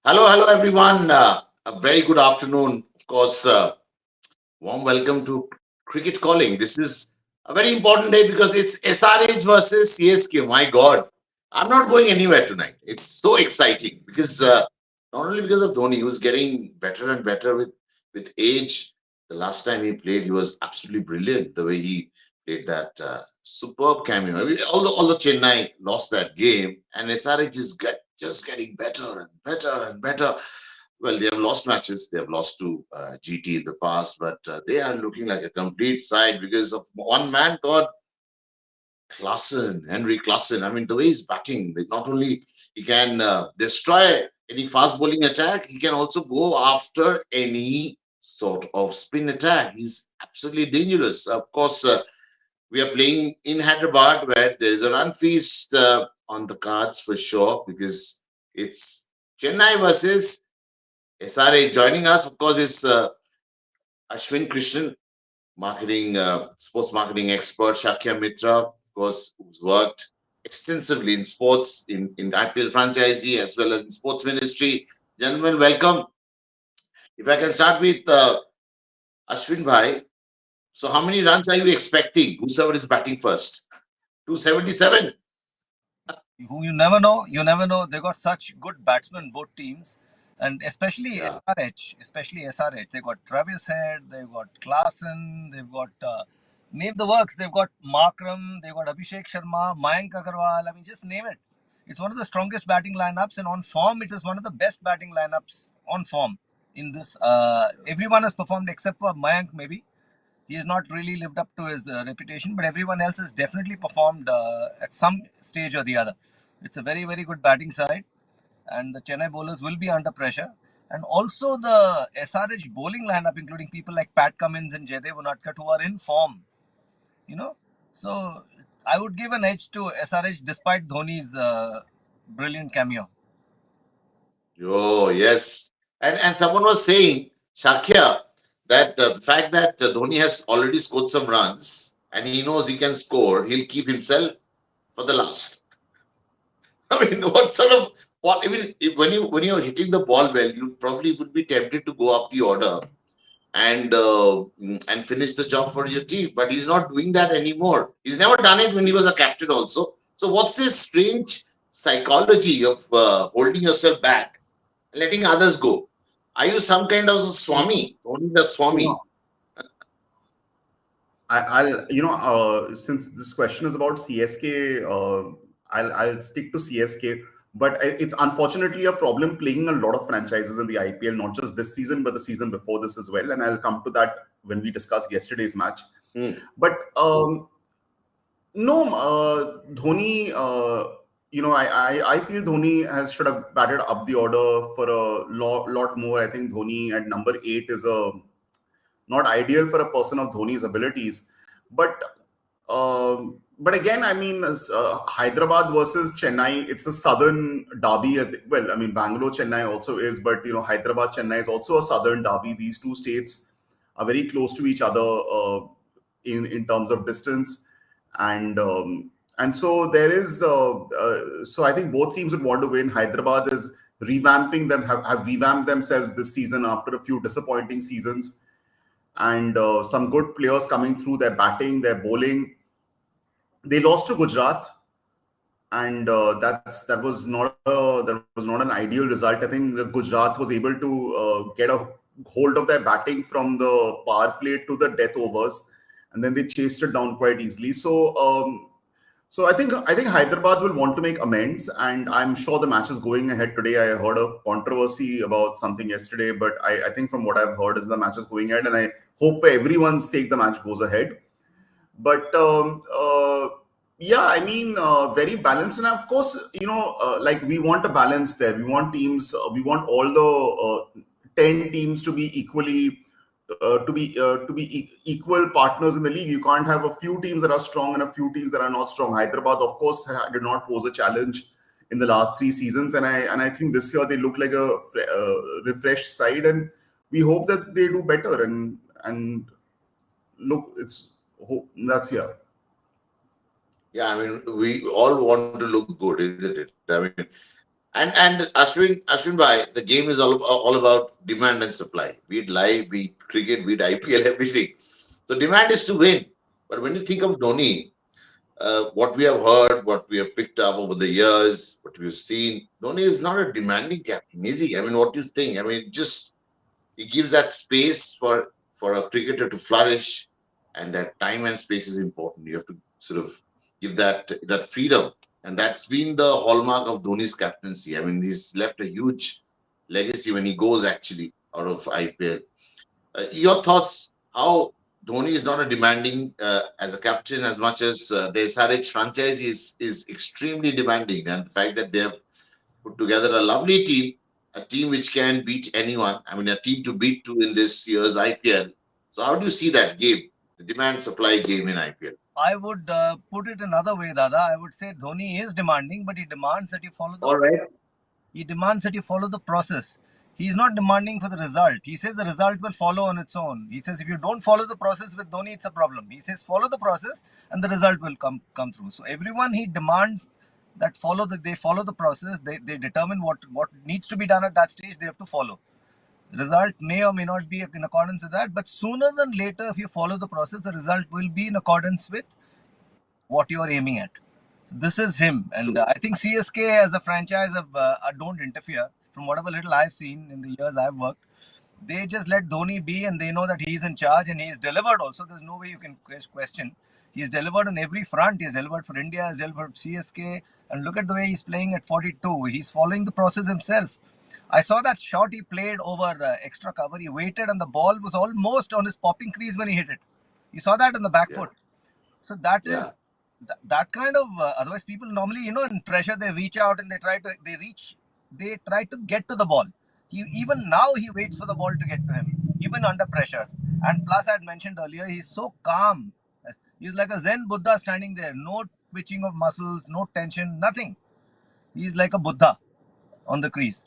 Hello, everyone. A very good afternoon. Of course, warm welcome to Cricket Calling. This is a very important day because it's SRH versus CSK. My God, I'm not going anywhere tonight. It's so exciting because not only because of Dhoni, he was getting better and better with age. The last time he played, he was absolutely brilliant. The way he played that superb cameo. I mean, although Chennai lost that game, and SRH is just getting better and better and better. Well, they have lost matches. They have lost to GT in the past, but they are looking like a complete side because of one man called Henry Klassen. I mean, the way he's batting, not only he can destroy any fast bowling attack, he can also go after any sort of spin attack. He's absolutely dangerous. Of course, we are playing in Hyderabad where there is a run feast on the cards for sure because it's Chennai versus SRA. Joining us, of course, is Ashwin Krishnan, sports marketing expert, Shakya Mitra, of course, who's worked extensively in sports, in IPL franchisee as well as in sports ministry. Gentlemen, welcome. If I can start with Ashwin Bhai. So, how many runs are you expecting? Whosoever is batting first? 277. Who you never know. You never know. They got such good batsmen, both teams, and especially Yeah. SRH. Especially SRH. They got Travis Head. They've got Klassen. They've got name the works. They've got Markram. They've got Abhishek Sharma, Mayank Agarwal. I mean, just name it. It's one of the strongest batting lineups, and on form, it is one of the best batting lineups on form in this. Everyone has performed except for Mayank, maybe. He has not really lived up to his reputation, but everyone else has definitely performed at some stage or the other. It's a very, very good batting side, and the Chennai bowlers will be under pressure. And also the SRH bowling lineup, including people like Pat Cummins and Jaydev Unadkat, who are in form, you know. So I would give an edge to SRH despite Dhoni's brilliant cameo. Oh, yes. And someone was saying, Shakya, that the fact that Dhoni has already scored some runs and he knows he can score, he'll keep himself for the last. I mean, what sort of ball? I mean, when you're hitting the ball well, you probably would be tempted to go up the order and finish the job for your team. But he's not doing that anymore. He's never done it when he was a captain also. So what's this strange psychology of holding yourself back, letting others go? Are you some kind of Swami? Only the You Swami. know, since this question is about CSK, I'll stick to CSK. But it's unfortunately a problem playing a lot of franchises in the IPL, not just this season, but the season before this as well. And I'll come to that when we discuss yesterday's match. But no, Dhoni. I feel Dhoni should have batted up the order for a lot more. I think Dhoni at number 8 is not ideal for a person of Dhoni's abilities. But again, I mean, Hyderabad versus Chennai, it's the southern derby I mean, Bangalore, Chennai also is, but Hyderabad, Chennai is also a southern derby. These two states are very close to each other in terms of distance, and so there is. So I think both teams would want to win. Hyderabad is revamping them, have revamped themselves this season after a few disappointing seasons, and some good players coming through. Their batting, their bowling. They lost to Gujarat, and that was not an ideal result. I think the Gujarat was able to get a hold of their batting from the power play to the death overs, and then they chased it down quite easily. So I think Hyderabad will want to make amends, and I'm sure the match is going ahead today. I heard a controversy about something yesterday, but I think from what I've heard is the match is going ahead, and I hope for everyone's sake the match goes ahead. But yeah, I mean, very balanced, and of course, like we want a balance there. We want teams. We want all the 10 teams to be equally equal partners in the league. You can't have a few teams that are strong and a few teams that are not strong. Hyderabad, of course, did not pose a challenge in the last 3 seasons, and I think this year they look like a refreshed side, and we hope that they do better. And look, that's here. Yeah, I mean, we all want to look good, isn't it? I mean, And Ashwin bhai, the game is all about demand and supply. Be it live, be it cricket, be it IPL, everything. So demand is to win. But when you think of Dhoni, what we have heard, what we have picked up over the years, what we've seen, Dhoni is not a demanding captain, is he? I mean, what do you think? I mean, just he gives that space for a cricketer to flourish, and that time and space is important. You have to sort of give that freedom, and that's been the hallmark of Dhoni's captaincy. I mean, he's left a huge legacy when he goes actually out of IPL. Your thoughts? How Dhoni is not a demanding as a captain as much as the SRH franchise is extremely demanding, and the fact that they have put together a lovely team, a team which can beat anyone. I mean, a team to beat to in this year's IPL. So, how do you see that game, the demand supply game in IPL? I would put it another way, Dada. I would say Dhoni is demanding, but he demands that you follow the All right. he demands that you follow the process. He's not demanding for the result. He says the result will follow on its own. He says if you don't follow the process with Dhoni, it's a problem. He says follow the process and the result will come through. So everyone he demands that they follow the process. They determine what needs to be done at that stage. They have to follow. The result may or may not be in accordance with that, but sooner than later, if you follow the process, the result will be in accordance with what you are aiming at. This is him, and True. I think CSK as a franchise don't interfere. From whatever little I've seen in the years I've worked, they just let Dhoni be, and they know that he's in charge, and he's delivered. Also, there's no way you can question. He's delivered on every front. He's delivered for India. He's delivered for CSK, and look at the way he's playing at 42. He's following the process himself. I saw that shot he played over extra cover. He waited, and the ball was almost on his popping crease when he hit it. You saw that on the back Yeah. foot. So that Yeah. is that kind of otherwise people normally in pressure they reach out and they try to get to the ball. Even now he waits for the ball to get to him even under pressure. And plus I had mentioned earlier, he's so calm. He's like a Zen Buddha standing there, no twitching of muscles, no tension, nothing. He's like a Buddha on the crease.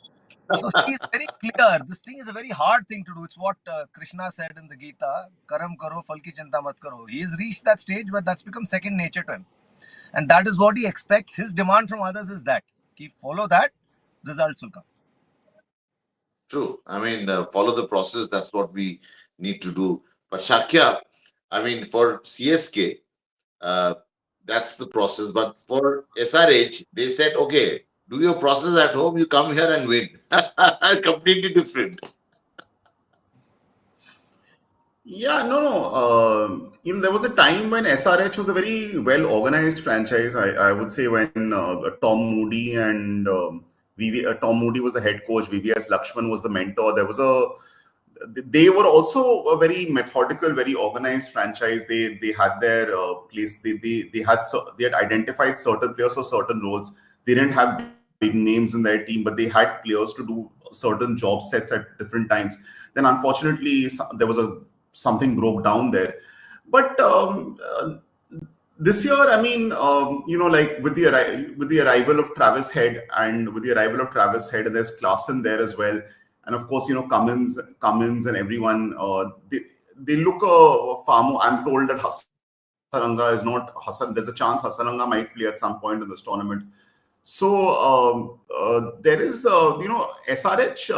So he's very clear. This thing is a very hard thing to do. It's what Krishna said in the Gita, Karam karo, fal ki chinta mat karo. He's reached that stage where that's become second nature to him. And that is what he expects. His demand from others is that. If follow that, results will come. True. I mean, follow the process. That's what we need to do. But Shakya, I mean, for CSK, uh, that's the process. But for SRH, they said, okay, do your process at home. You come here and win. Completely different. Yeah, no, no. There was a time when SRH was a very well organized franchise. I would say when Tom Moody and Tom Moody was the head coach, VVS Lakshman was the mentor. They were also a very methodical, very organized franchise. They had their place. They had identified certain players for certain roles. They didn't have big names in their team, but they had players to do certain job sets at different times. Then unfortunately, there was something broke down there. But this year, I mean, like with the arrival of Travis Head, and and there's Klaasen there as well, and of course, Cummins, and everyone. They look far more. I'm told that Hasaranga is not Hassan. There's a chance Hasaranga might play at some point in this tournament. So there is, SRH.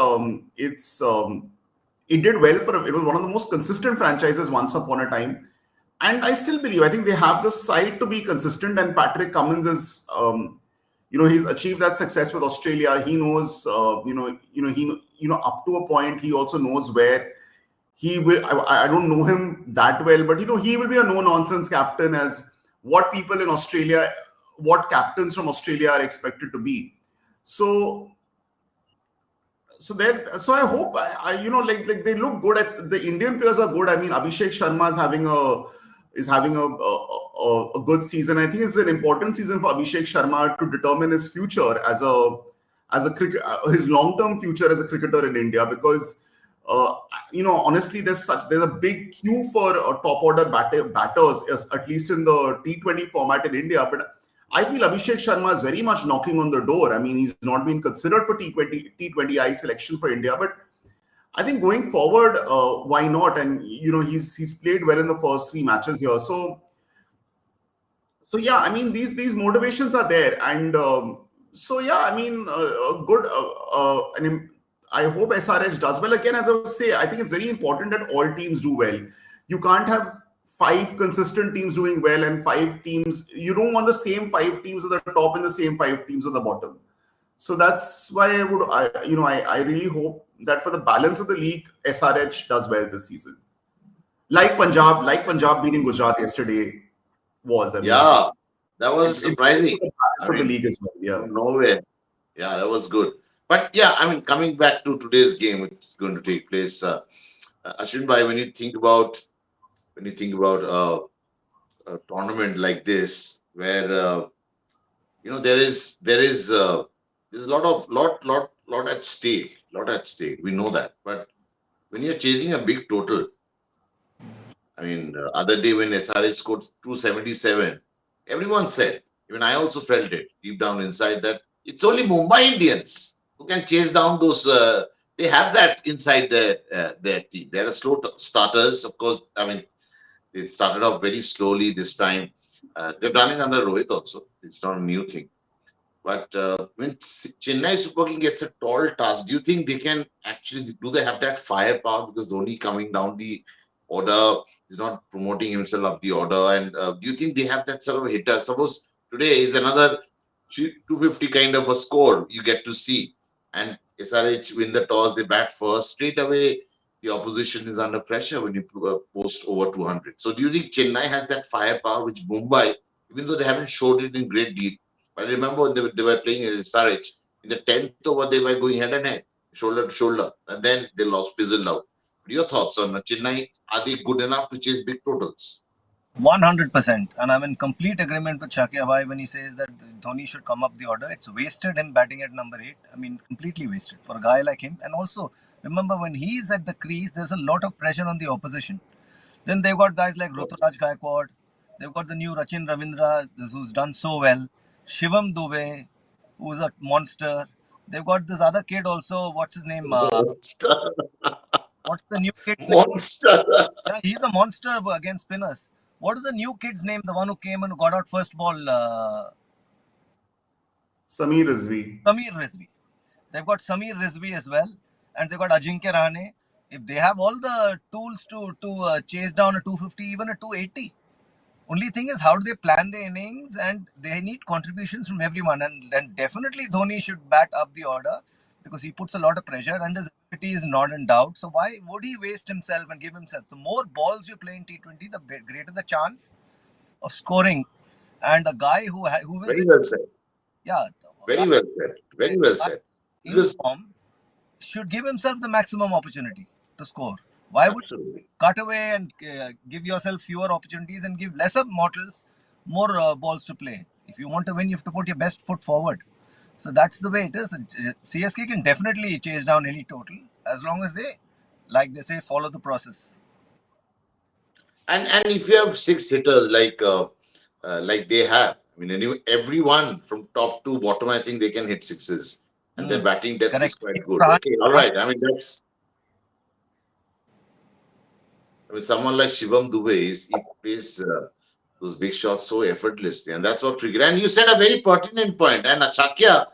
It did well it was one of the most consistent franchises once upon a time. And I still believe, I think they have the side to be consistent. And Patrick Cummins is, he's achieved that success with Australia. He knows, up to a point, he also knows where he will. I don't know him that well, but he will be a no-nonsense captain, as what people in Australia, what captains from Australia are expected to be. So I hope like they look good. At the Indian players are good. I mean, Abhishek Sharma is having a good season. I think it's an important season for Abhishek Sharma to determine his future as a cricket, his long-term future as a cricketer in India, because honestly, there's a big queue for top order batters, at least in the T20 format in India. But I feel Abhishek Sharma is very much knocking on the door. I mean, he's not been considered for T20I selection for India, but I think going forward, why not? And he's played well in the first 3 matches here. So yeah, I mean, these motivations are there, and So yeah, I mean, good. I mean, I hope SRH does well. Again, as I would say, I think it's very important that all teams do well. You can't have five consistent teams doing well and five teams. You don't want the same five teams at the top and the same five teams at the bottom. So that's why I really hope that for the balance of the league, SRH does well this season. Like Punjab beating Gujarat yesterday was. I mean, Yeah, that was it surprising. the I balance of the mean, league as well. Yeah. from nowhere. Yeah, that was good. But yeah, I mean, coming back to today's game, which is going to take place, Ashwin Bhai, when you think about a tournament like this, where there's a lot at stake, lot at stake. We know that, but when you're chasing a big total, I mean, other day when SRH scored 277, everyone said, even I also felt it deep down inside, that it's only Mumbai Indians who can chase down those. They have that inside their team. They are starters, of course. I mean, they started off very slowly this time. They've done it under Rohit also. It's not a new thing. But when Chennai Super King gets a tall task, do you think they can actually, do they have that firepower? Because Dhoni coming down the order, he's not promoting himself up the order. And do you think they have that sort of hitter? Suppose today is another 250 kind of a score you get to see. And SRH win the toss, they bat first. Straight away, the opposition is under pressure when you post over 200. So do you think Chennai has that firepower, which Mumbai, even though they haven't showed it in great deal, I remember when they were playing in SRH, in the 10th over, they were going head and head, shoulder to shoulder, and then they lost, fizzled out. What are your thoughts on Chennai? Are they good enough to chase big totals? 100%. And I'm in complete agreement with Shakya Bhai when he says that Dhoni should come up the order. It's wasted him batting at number 8. I mean, completely wasted for a guy like him. And also, remember, when he's at the crease, there's a lot of pressure on the opposition. Then they've got guys like Ruturaj Gaikwad. They've got the new Rachin Ravindra, who's done so well. Shivam Dubey, who's a monster. They've got this other kid also. What's his name? Monster. What's the new kid's name? Monster. Yeah, he's a monster against spinners. What is the new kid's name? The one who came and got out first ball? Samir Rizvi. Samir Rizvi. They've got Samir Rizvi as well. And they've got Ajinkya Rahane. If they have all the tools to chase down a 250, even a 280. Only thing is, how do they plan their innings? And they need contributions from everyone. And definitely Dhoni should bat up the order because he puts a lot of pressure and his ability is not in doubt. So why would he waste himself and give himself? The more balls you play in T20, the greater the chance of scoring. And a guy who is Very well said. yeah, Very well said. Very well said. in Because form should give himself the maximum opportunity to score. Why would absolutely. cut away and give yourself fewer opportunities and give lesser mortals more balls to play? If you want to win, you have to put your best foot forward. So that's the way it is. CSK can definitely chase down any total as long as they, like they say, follow the process. And if you have six hitters like they have, I mean, everyone from top to bottom, I think they can hit sixes, and their batting depth is Correct. quite good. Okay, all right. I mean, someone like Shivam Dubey he plays those big shots so effortlessly, and that's what triggered. And you said a very pertinent point, and Achakya,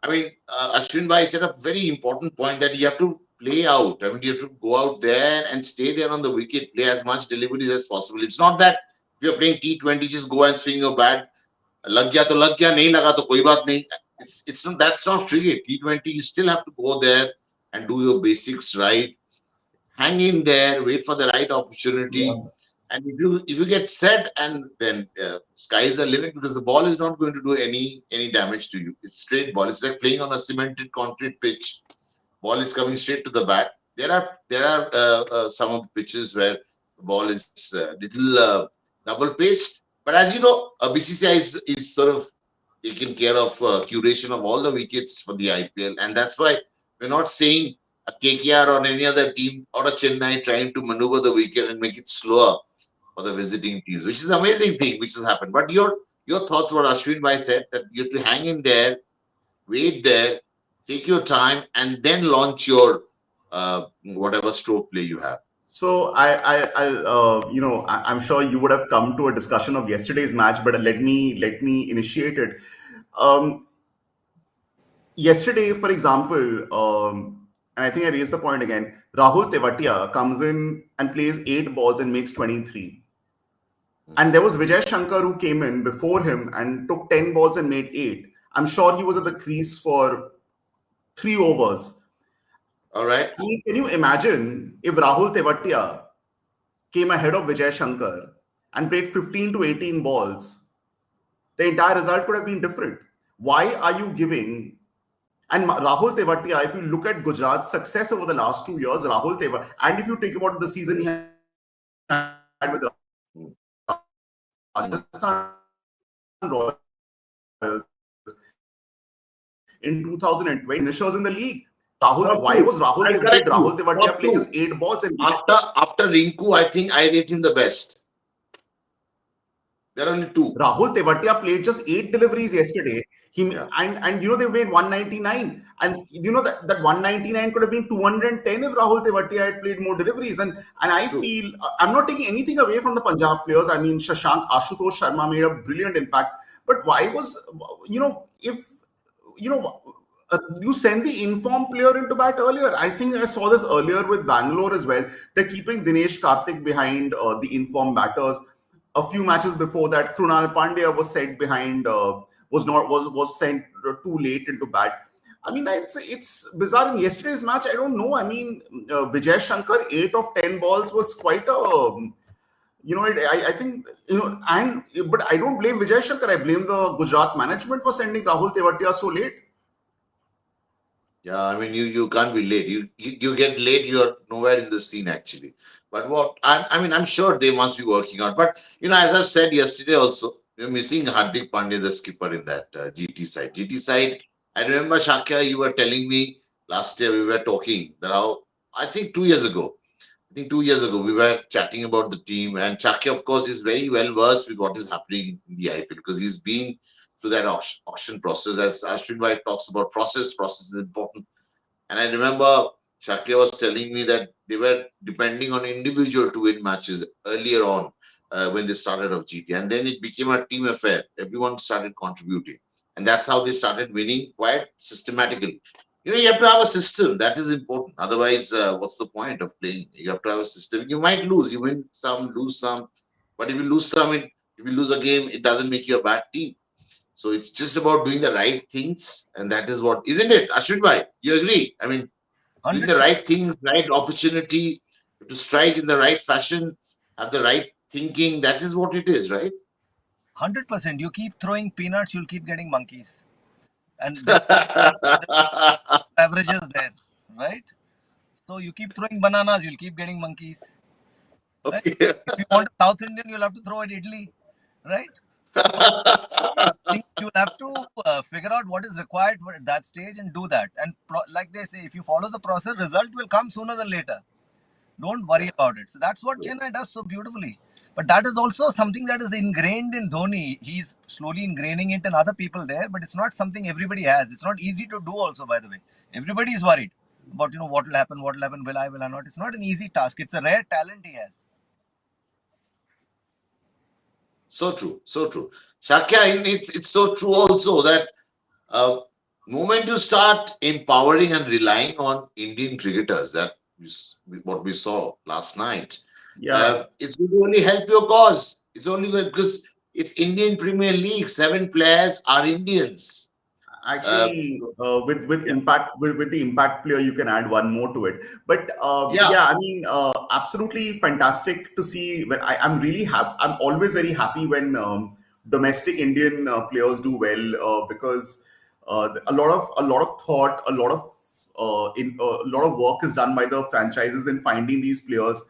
I mean, Ashwin Bhai said a very important point, that you have to play out. I mean, you have to go out there and stay there on the wicket, play as much deliveries as possible. It's not that if you're playing T20, just go and swing your bat. Lag gaya to lag gaya, nahi laga to koi baat nahi. It's not, that's not cricket. T20, you still have to go there and do your basics right. Hang in there, wait for the right opportunity. Yeah. And if you get set, and then sky is the limit, because the ball is not going to do any damage to you. It's straight ball. It's like playing on a cemented concrete pitch. Ball is coming straight to the bat. There are some of the pitches where the ball is little double paced. But as you know, BCCI is sort of taking care of curation of all the wickets for the IPL, and that's why we're not saying a KKR or any other team or a Chennai trying to maneuver the wicket and make it slower for the visiting teams, which is an amazing thing which has happened. But your thoughts, what Ashwin Bhai said, that you have to hang in there, wait there, take your time, and then launch your whatever stroke play you have. So I'm sure you would have come to a discussion of yesterday's match, but let me initiate it. yesterday, for example, and I think I raised the point again, Rahul Tewatia comes in and plays 8 balls and makes 23. And there was Vijay Shankar who came in before him and took 10 balls and made 8. I'm sure he was at the crease for 3 overs. All right. I mean, can you imagine if Rahul Tewatia came ahead of Vijay Shankar and played 15 to 18 balls? The entire result could have been different. Why are you giving? And Rahul Tewatia, if you look at Gujarat's success over the last 2 years, Rahul Tewatia, and if you think about the season he had with Mm. Rajasthan Royals in 2020, finishers in the league. Rahul, why was Rahul Tewatia play just 8 balls? And After Rinku, I think I rate him the best. There are only 2. Rahul Tewatia played just 8 deliveries yesterday. And you know, they made 199. And you know that 199 could have been 210 if Rahul Tewatia had played more deliveries. And I feel I'm not taking anything away from the Punjab players. I mean, Ashutosh Sharma made a brilliant impact. But why was, if you send the informed player into bat earlier? I think I saw this earlier with Bangalore as well. They're keeping Dinesh Karthik behind the informed batters. A few matches before that, Krunal Pandya was sent behind, was sent too late into bat. I mean, it's bizarre. In yesterday's match, I don't know. I mean, Vijay Shankar, 8 of 10 balls was quite a, I think, but I don't blame Vijay Shankar. I blame the Gujarat management for sending Rahul Tewatia so late. Yeah, I mean, you can't be late. You get late, you're nowhere in the scene actually. But I'm sure they must be working on. But as I've said yesterday also, we're missing Hardik Pandya, the skipper in that GT side. GT side, I remember Shakya, you were telling me last year we were talking that I think 2 years ago. I think 2 years ago we were chatting about the team, and Shakya, of course, is very well versed with what is happening in the IPL because he's been through that auction process. As Ashwin Bhai talks about process is important. And I remember Shakya was telling me that they were depending on individual to win matches earlier on when they started off GT. And then it became a team affair. Everyone started contributing. And that's how they started winning quite systematically. You have to have a system. That is important. Otherwise, what's the point of playing? You have to have a system. You might lose. You win some, lose some. But if you lose some, if you lose a game, it doesn't make you a bad team. So it's just about doing the right things, and that is what, isn't it, Ashwin Bhai? You agree? I mean, doing the right things, right opportunity, to strike in the right fashion, have the right thinking. That is what it is, right? 100%. You keep throwing peanuts, you'll keep getting monkeys, and the average is there, right? So you keep throwing bananas, you'll keep getting monkeys. Right? Okay. If you want a South Indian, you'll have to throw at idli, right? So you'll have to figure out what is required at that stage and do that. And like they say, if you follow the process, result will come sooner than later. Don't worry about it. So that's what Chennai does so beautifully. But that is also something that is ingrained in Dhoni. He's slowly ingraining it in other people there, but it's not something everybody has. It's not easy to do also, by the way. Everybody is worried about, what will happen, will I not. It's not an easy task. It's a rare talent he has. So true, so true. Shakya, it's so true also that moment you start empowering and relying on Indian cricketers, that is what we saw last night. Yeah. It's going to only help your cause. It's only good because it's Indian Premier League. 7 players are Indians. Actually, with impact with the impact player, you can add one more to it. But Yeah. I mean, absolutely fantastic to see. When I'm really happy. I'm always very happy when domestic Indian players do well because a lot of thought, a lot of work is done by the franchises in finding these players.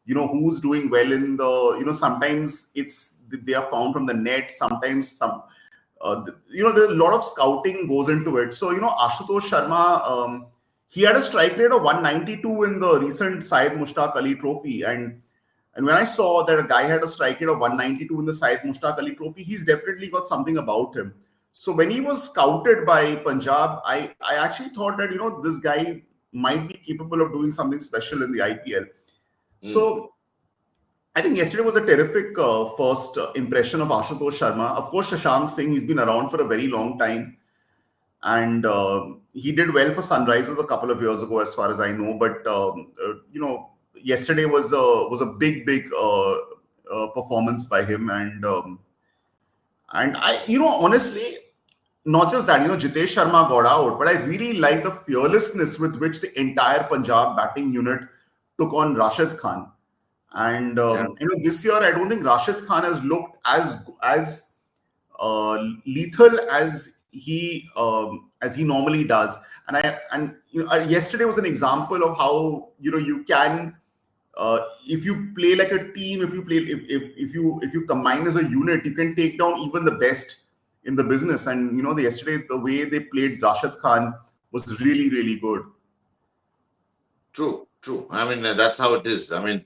Who's doing well in the. Sometimes they are found from the net. Sometimes there's a lot of scouting goes into it. So, Ashutosh Sharma, he had a strike rate of 192 in the recent Syed Mushtaq Ali Trophy. And when I saw that a guy had a strike rate of 192 in the Syed Mushtaq Ali Trophy, he's definitely got something about him. So when he was scouted by Punjab, I actually thought that, this guy might be capable of doing something special in the IPL. So I think yesterday was a terrific first impression of Ashutosh Sharma. Of course, Shashank Singh, he's been around for a very long time. and he did well for Sunrisers a couple of years ago, as far as I know. But yesterday was a big performance by him, and I, honestly, not just that, Jitesh Sharma got out, but I really like the fearlessness with which the entire Punjab batting unit took on Rashid Khan. And Yeah. this year I don't think Rashid Khan has looked as lethal as he normally does. And yesterday was an example of how you can, if you play like a team, if you combine as a unit, you can take down even the best in the business. And yesterday the way they played Rashid Khan was really good. True. I mean, that's how it is. I mean,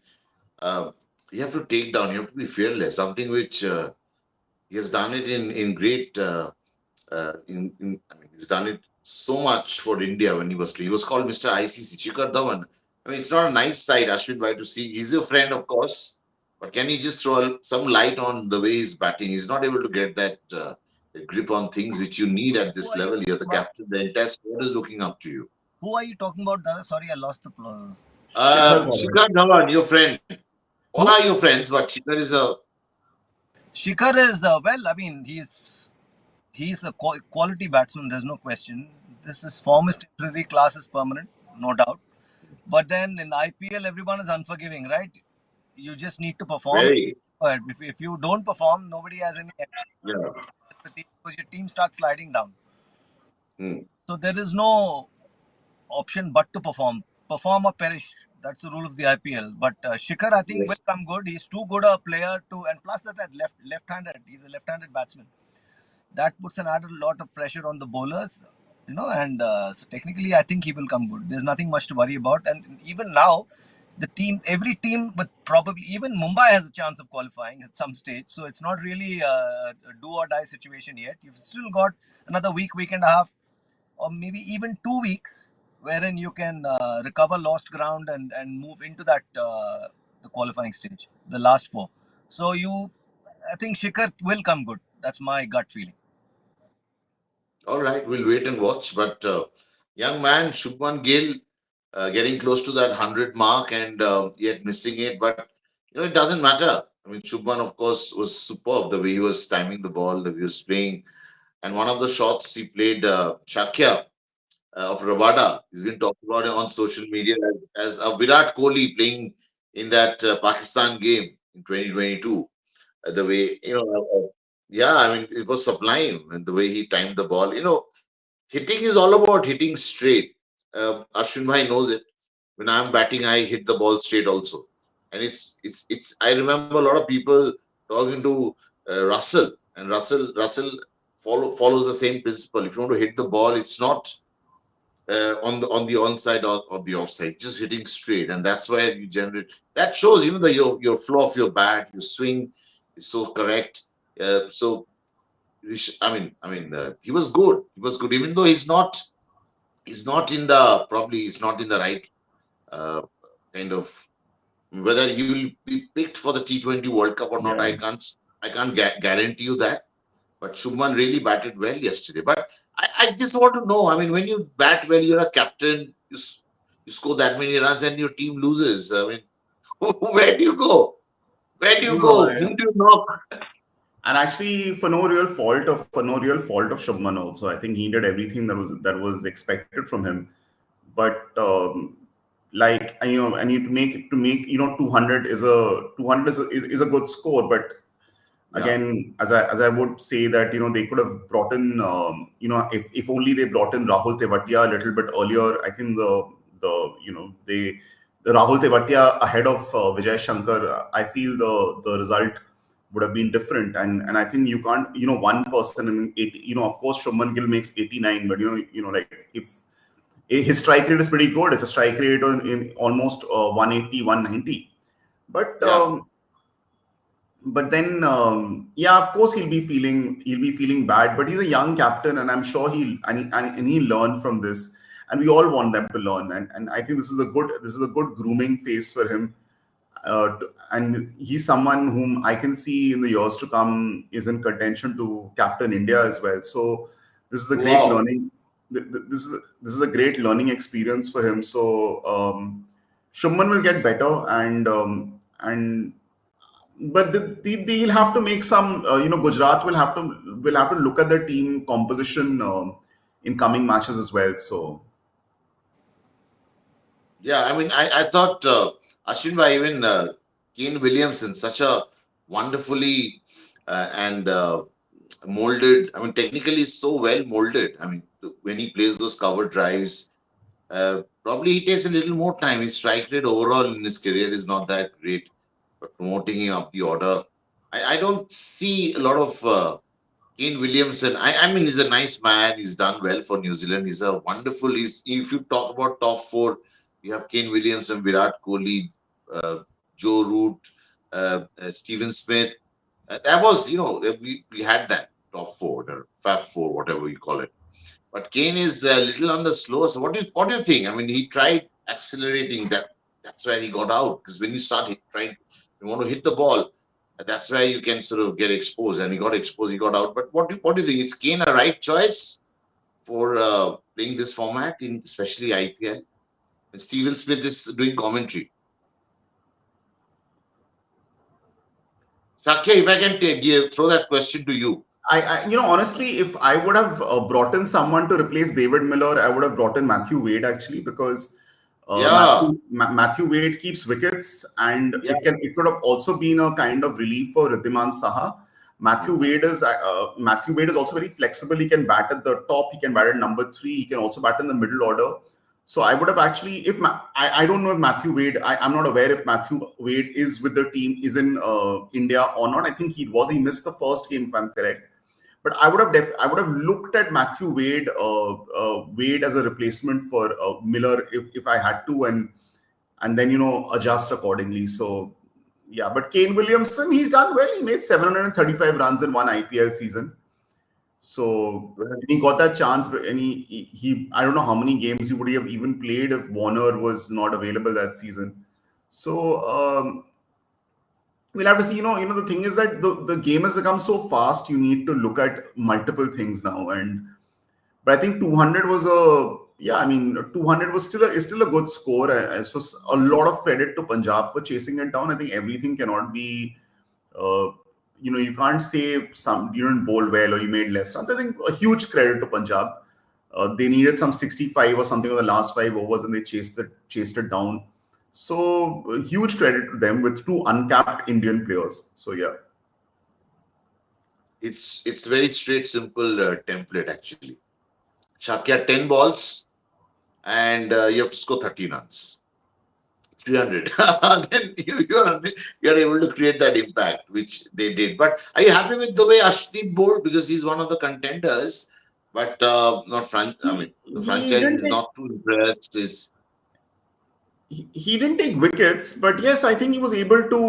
uh, you have to take down. You have to be fearless. Something which he has done it in great. I mean, he's done it so much for India when he was called Mr. ICC Shikhar Dhawan. I mean, it's not a nice sight, Ashwin Bhai, to see. He's your friend, of course, but can he just throw some light on the way he's batting? He's not able to get that grip on things which you need at Who this are you level. You're the talking about? captain. The entire squad is looking up to you. Who are you talking about, Dada? Sorry, I lost the. Shikhar Dhawan. Shikhar Dhawan, your friend. All Who? are your friends, but Shikhar is a Shikhar is well. I mean, he's a quality batsman. There's no question. This is form is temporary, class is permanent, no doubt. But then in IPL, everyone is unforgiving, right? You just need to perform. very, But if you don't perform, nobody has any yeah. empathy because your team starts sliding down. Hmm. So there is no option but to perform. Perform or perish. That's the rule of the IPL. But Shikhar, I think, will Yes. come good. He's too good a player to, and plus that at left-handed. He's a left-handed batsman. That puts an added lot of pressure on the bowlers, and so technically, I think he will come good. There's nothing much to worry about. And even now, every team, but probably even Mumbai has a chance of qualifying at some stage. So it's not really a do or die situation yet. You've still got another week and a half, or maybe even 2 weeks, wherein you can recover lost ground and move into that the qualifying stage, the last four. So I think Shikhar will come good. That's my gut feeling. All right, we'll wait and watch. But young man, Shubman Gill, getting close to that 100 mark and yet missing it. But it doesn't matter. I mean, Shubman, of course, was superb the way he was timing the ball, the way he was playing. And one of the shots he played, Shakya of Rabada, he's been talked about it on social media as a Virat Kohli playing in that Pakistan game in 2022. The way, yeah, I mean, it was sublime. And the way he timed the ball, hitting is all about hitting straight. Ashwin Bhai knows it. When I'm batting, I hit the ball straight also. And it's. I remember a lot of people talking to Russell, and Russell follows the same principle. If you want to hit the ball, it's not on the onside or the offside, just hitting straight, and that's where you generate. That shows your flow of your bat, your swing is so correct. So he was good. He was good, even though he's not in the right uh, kind of, whether he will be picked for the T20 World Cup or not. Yeah. I can't guarantee you that. But Shubman really batted well yesterday. But I just want to know. I mean, when you bat well, you're a captain. You score that many runs and your team loses. I mean, where do you go? Where do you No, go? Who do you knock? and actually, for no real fault of Shubman also, I think he did everything that was expected from him. But like, I need to make 200 is a good score. But Yeah, again, as I would say that they could have brought in, if only they brought in Rahul Tewatia a little bit earlier. I think the Rahul Tewatia ahead of Vijay Shankar, I feel the result would have been different. And I think you can't, one person in 80, of course Shubman Gill makes 89, but like, if his strike rate is pretty good. It's a strike rate in almost 180, 190. But yeah. then, yeah, of course he'll be feeling bad. But he's a young captain, and I'm sure he'll learn from this. And we all want them to learn. And I think this is a good grooming phase for him. And he's someone whom I can see in the years to come is in contention to captain India as well. So this is a great Wow. learning. this is a great learning experience for him. So Shubman will get better, and but they'll have to make some. Gujarat will have to look at their team composition in coming matches as well. So Yeah, I mean, I thought Ashwin bhai, even Kane Williamson, such a wonderfully and molded. I mean, technically so well molded. I mean, when he plays those cover drives, probably he takes a little more time. His strike rate overall in his career is not that great, but promoting him up the order, I don't see a lot of Kane Williamson. I mean, he's a nice man. He's done well for New Zealand. He's a wonderful. He's if you talk about top four, you have Kane Williamson, Virat Kohli, uh, Joe Root, Stephen Smith. That was, we had that top four, the Fab Four, whatever you call it. But Kane is a little on the slow. So what do you think? I mean, he tried accelerating that. That's where he got out. Because when you start trying, you want to hit the ball. That's where you can sort of get exposed. And he got exposed. He got out. But what do you think? Is Kane a right choice for playing this format in especially IPL? And Stephen Smith is doing commentary. Shakya, if I can throw that question to you. honestly, if I would have brought in someone to replace David Miller, I would have brought in Matthew Wade actually, because Yeah, Matthew Wade keeps wickets, and yeah. it could have also been a kind of relief for Riddhiman Saha. Matthew Wade is also very flexible. He can bat at the top. He can bat at number three. He can also bat in the middle order. So I would have actually, if I don't know if Matthew Wade, I'm not aware if Matthew Wade is with the team, is in India or not. I think he missed the first game, if I'm correct. But I would have looked at Matthew Wade Wade as a replacement for Miller if I had to, and then adjust accordingly. So yeah, but Kane Williamson, he's done well. He made 735 runs in one IPL season. So he got that chance, and he I don't know how many games he would have even played if Warner was not available that season. So we'll have to see. The thing is that the game has become so fast. You need to look at multiple things now, but I think 200 was a yeah. I mean, 200 was still a good score. So a lot of credit to Punjab for chasing it down. I think everything cannot be. You can't say you didn't bowl well or you made less runs. I think a huge credit to Punjab. They needed some 65 or something on the last 5 overs, and they chased it down. So huge credit to them with two uncapped Indian players. So yeah, It's very straight, simple template actually. Shakya 10 balls and you have to score 30 runs. 300. Then you're able to create that impact, which they did. But are you happy with the way Ashdeep bowled? Because he's one of the contenders, but not I mean, the he franchise didn't is take not too impressed. he didn't take wickets, but yes, I think he was able to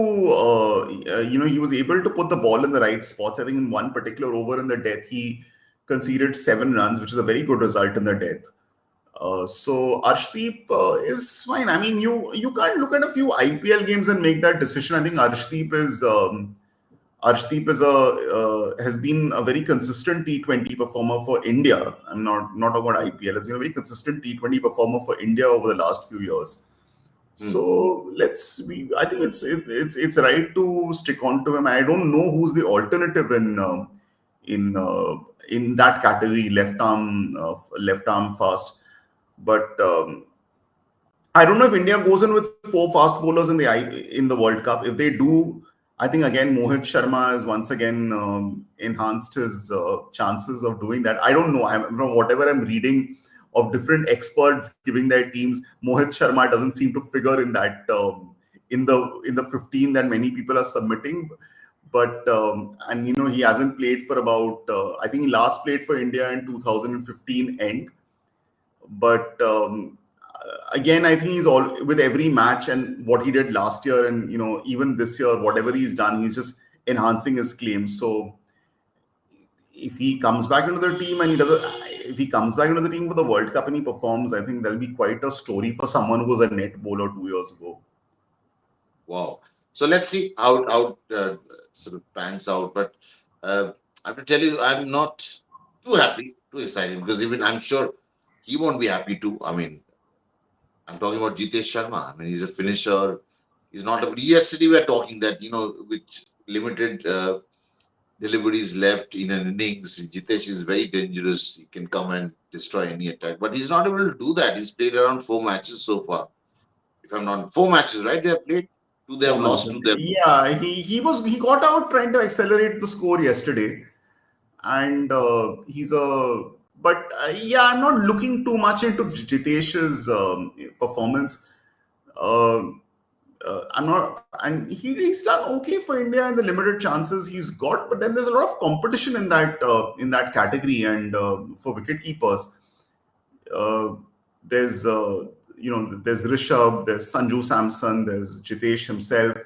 he was able to put the ball in the right spots. I think in one particular over in the death, he conceded 7 runs, which is a very good result in the death. So Arshdeep is fine. I mean, you can't look at a few IPL games and make that decision. I think Arshdeep has been a very consistent T20 performer for India. I'm not about IPL. Has been a very consistent T20 performer for India over the last few years. So I think it's right to stick on to him. I don't know who's the alternative in that category, left arm fast. But I don't know if India goes in with 4 fast bowlers in the World Cup. If they do, I think again Mohit Sharma has once again enhanced his chances of doing that. I don't know. From whatever I'm reading of different experts giving their teams, Mohit Sharma doesn't seem to figure in that in the 15 that many people are submitting. But and he hasn't played for about I think he last played for India in 2015 end. But again, I think he's all with every match and what he did last year, and even this year, whatever he's done, he's just enhancing his claims. So if he comes back into the team and if he comes back into the team for the World Cup and he performs, I think that'll be quite a story for someone who was a net bowler 2 years ago. Wow. So let's see how sort of pans out. But I have to tell you, I'm not too happy, too excited, because even I'm sure he won't be happy too. I mean, I'm talking about Jitesh Sharma. I mean, he's a finisher. He's not a. Yesterday we were talking that with limited deliveries left in an innings, Jitesh is very dangerous. He can come and destroy any attack, but he's not able to do that. He's played around 4 matches so far. If I'm not 4 matches, right? They have played. Two they have 4 months. lost. Two they have. Yeah, he got out trying to accelerate the score yesterday, and yeah, I'm not looking too much into Jitesh's performance. I'm not, and he's done okay for India in the limited chances he's got, but then there's a lot of competition in that category, and for wicket keepers, uh, there's there's Rishabh, there's Sanju Samson, there's Jitesh himself.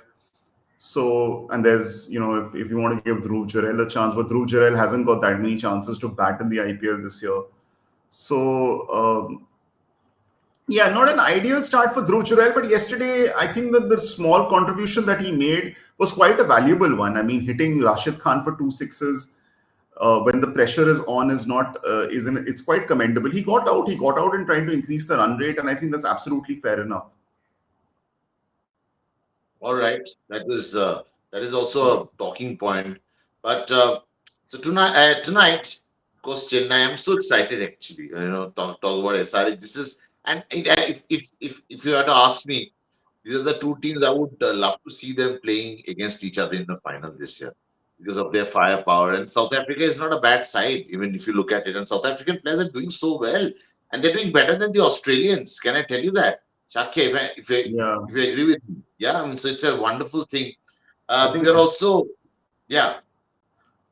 So, and there's, if you want to give Dhruv Jurel a chance, but Dhruv Jurel hasn't got that many chances to bat in the IPL this year. So, yeah, not an ideal start for Dhruv Jurel, but yesterday I think that the small contribution that he made was quite a valuable one. I mean, hitting Rashid Khan for 2 sixes when the pressure is on it's quite commendable. He got out and trying to increase the run rate, and I think that's absolutely fair enough. All right, that is also a talking point. But so tonight, of course, Chennai. I'm so excited actually. Talk about SRH. This is and if you had to ask me, these are the two teams I would love to see them playing against each other in the final this year because of their firepower. And South Africa is not a bad side, even if you look at it. And South African players are doing so well, and they're doing better than the Australians. Can I tell you that, Shakya? Yeah, If you agree with me, yeah. I mean, so it's a wonderful thing. I think We are also, yeah.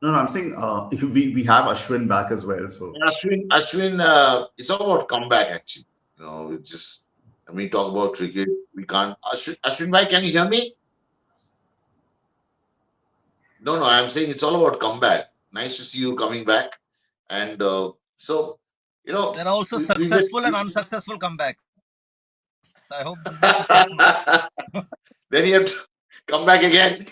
no, I'm saying we have Ashwin back as well. So Ashwin, it's all about comeback actually. We just when we talk about cricket, we can't. Ashwin bhai, can you hear me? No, I'm saying it's all about comeback. Nice to see you coming back. And so, There are also we were. successful and unsuccessful comebacks. I hope this is a successful one. Then you have to come back again.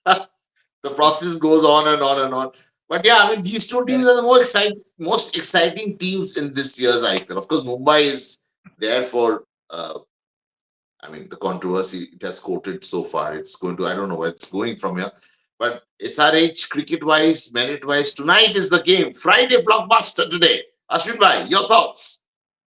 The process goes on and on and on. But yeah, I mean, these two Correct. teams are the most exciting teams in this year's IPL. Of course, Mumbai is there for. I mean, the controversy it has quoted so far. It's going to. I don't know where it's going from here. But SRH cricket wise, merit wise, tonight is the game. Friday blockbuster today. Ashwin bhai, your thoughts?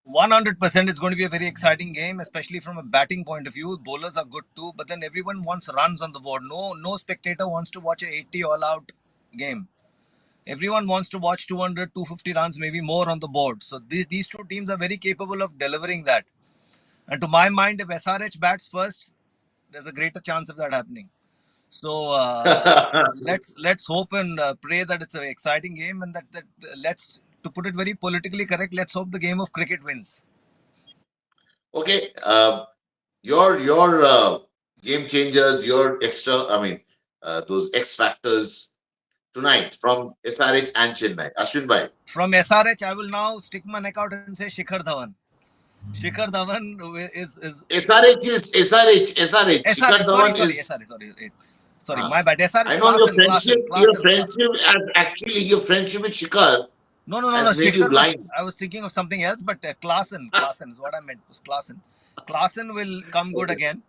100% it's going to be a very exciting game, especially from a batting point of view. Bowlers are good too, but then everyone wants runs on the board. No spectator wants to watch a 80 all-out game. Everyone wants to watch 200, 250 runs, maybe more on the board. So these two teams are very capable of delivering that. And to my mind, if SRH bats first, there's a greater chance of that happening. So let's hope and pray that it's an exciting game, and that let's, to put it very politically correct, let's hope the game of cricket wins. Okay, your game changers, your extra. I mean, those X factors tonight from SRH and Chennai. Ashwin bhai. From SRH, I will now stick my neck out and say Shikhar Dhawan. Shikhar Dhawan is SRH is SRH. Shikhar SRH. Dhawan is. Sorry, my bad. SRH I know your Klassen. your friendship with Shikhar No. has made you Shikhar was. blind. I was thinking of something else, but Klassen is what I meant. Was Klassen. Klassen will come good Okay. again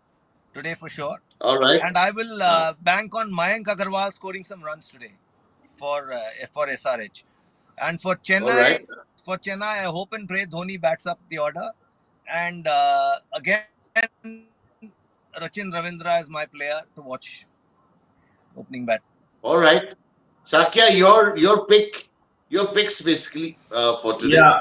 today for sure. All right. And I will bank on Mayank Agarwal scoring some runs today for SRH. And for All right. Chennai, I hope and pray Dhoni bats up the order. And again, Rachin Ravindra is my player to watch opening bat. All right. Shakya, your picks basically for today. yeah,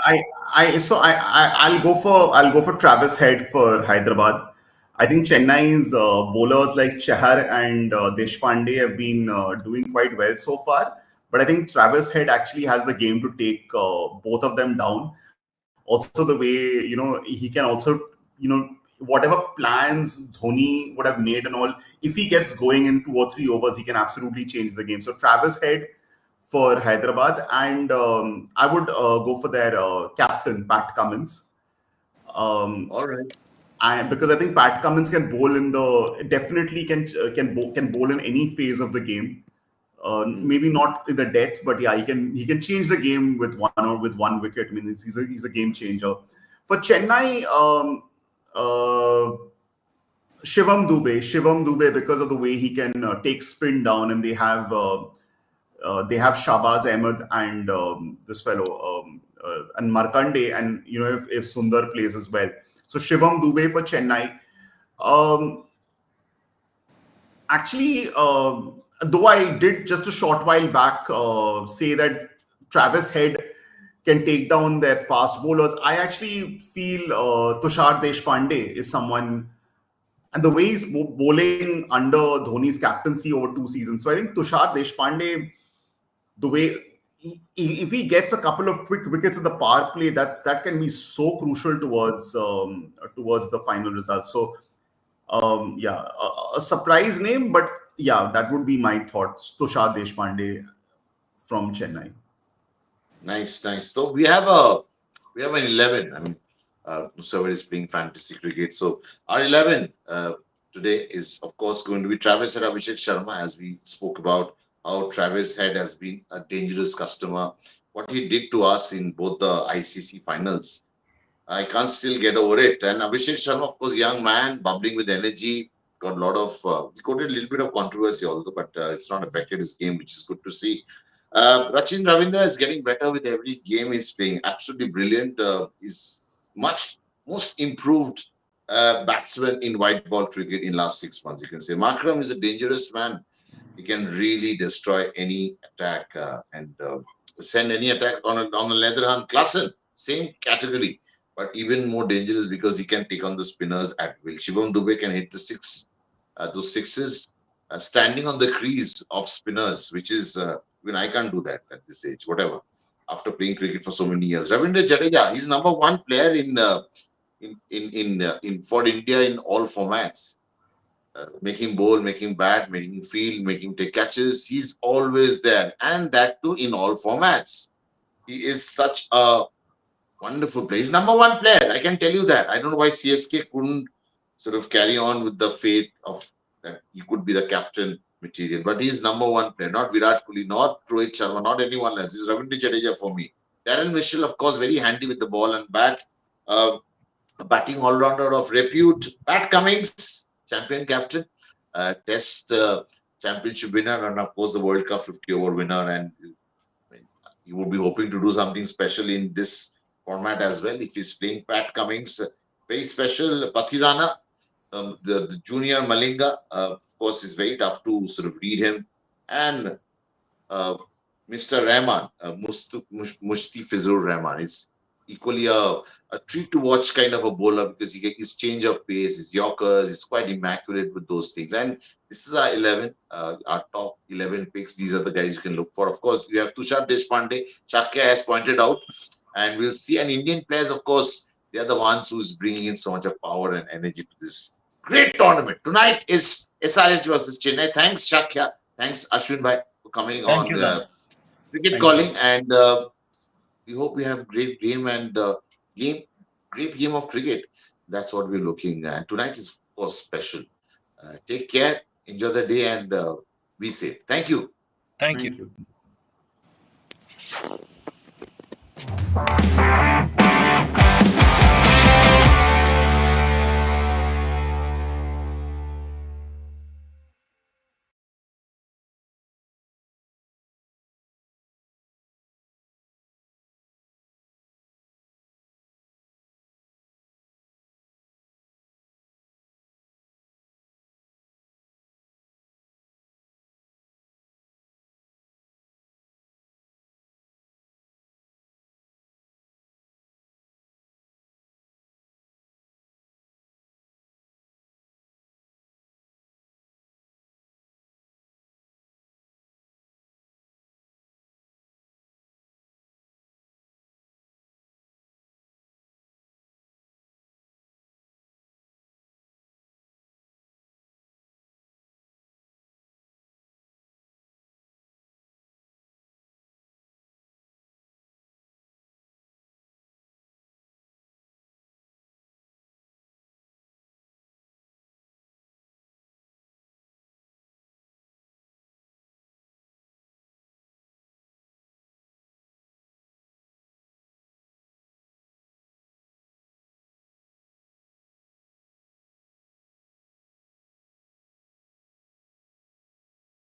I'll go for Travis Head for Hyderabad. I think Chennai's bowlers like Chahar and Deshpande have been doing quite well so far. But I think Travis Head actually has the game to take both of them down. Also, the way he can also whatever plans Dhoni would have made and all, if he gets going in 2 or 3 overs, he can absolutely change the game. So Travis Head for Hyderabad, and I would go for their captain Pat Cummins. All right. Because I think Pat Cummins can bowl definitely can bowl in any phase of the game. Maybe not in the depth, but yeah, he can change the game with one wicket. I mean, he's a game changer. For Chennai, Shivam Dube, because of the way he can take spin down, and they have Shahbaz Ahmed and this fellow and Markande, and if Sundar plays as well. So Shivam Dube for Chennai. Actually, though I did just a short while back say that Travis Head can take down their fast bowlers, I actually feel Tushar Deshpande is someone, and the way he's bowling under Dhoni's captaincy over 2 seasons. So I think Tushar Deshpande, the way if he gets a couple of quick wickets in the power play, that can be so crucial towards the final result. So yeah, a surprise name, but yeah, that would be my thoughts. Tushar Deshpande from Chennai. Nice. So we have an 11. I mean, whoever is playing fantasy cricket. So our 11 today is, of course, going to be Travis Head, Abhishek Sharma, as we spoke about how Travis Head has been a dangerous customer. What he did to us in both the ICC finals, I can't still get over it. And Abhishek Sharma, of course, young man, bubbling with energy, got a lot of, he quoted a little bit of controversy although, but it's not affected his game, which is good to see. Rachin Ravindra is getting better with every game he's playing. Absolutely brilliant. He's most improved batsman in white ball cricket in last 6 months, you can say. Makram is a dangerous man. He can really destroy any attack and send any attack on a leather hand. Klassen, same category, but even more dangerous because he can take on the spinners at will. Shivam Dube can hit those sixes standing on the crease of spinners, which is even I can't do that at this age. Whatever, after playing cricket for so many years, Ravindra Jadeja, he's number one player in for India in all formats. Making bowl, making bat, making field, making take catches. He's always there, and that too in all formats. He is such a wonderful player. He's number one player. I can tell you that. I don't know why CSK couldn't sort of carry on with the faith of that he could be the captain material. But he's number one player, not Virat Kohli, not Rohit Sharma, not anyone else. He's Ravindra Jadeja for me. Darren Mitchell, of course, very handy with the ball and bat. A batting all-rounder of repute. Pat Cummins, champion captain, Test championship winner, and of course the World Cup 50-over winner. And you would be hoping to do something special in this format as well. If he's playing Pat Cummins, very special. Pathirana, the junior Malinga, of course, is very tough to sort of read him. And Mr. Rahman, Mushtafizur Rahman, is equally a treat to watch kind of a bowler because he gets his change of pace, his yorkers, he's quite immaculate with those things. And this is our 11, our top 11 picks. These are the guys you can look for. Of course, we have Tushar Deshpande, Shakya has pointed out, and we'll see. And Indian players, of course, they are the ones who's bringing in so much of power and energy to this great tournament. Tonight is SRH versus Chennai. Thanks, Shakya. Thanks, Ashwin Bhai, for coming on cricket calling. And we hope we have a great game and great game of cricket. That's what we're looking at. Tonight is, of course, special. Take care, enjoy the day, and be safe. Thank you. Thank you.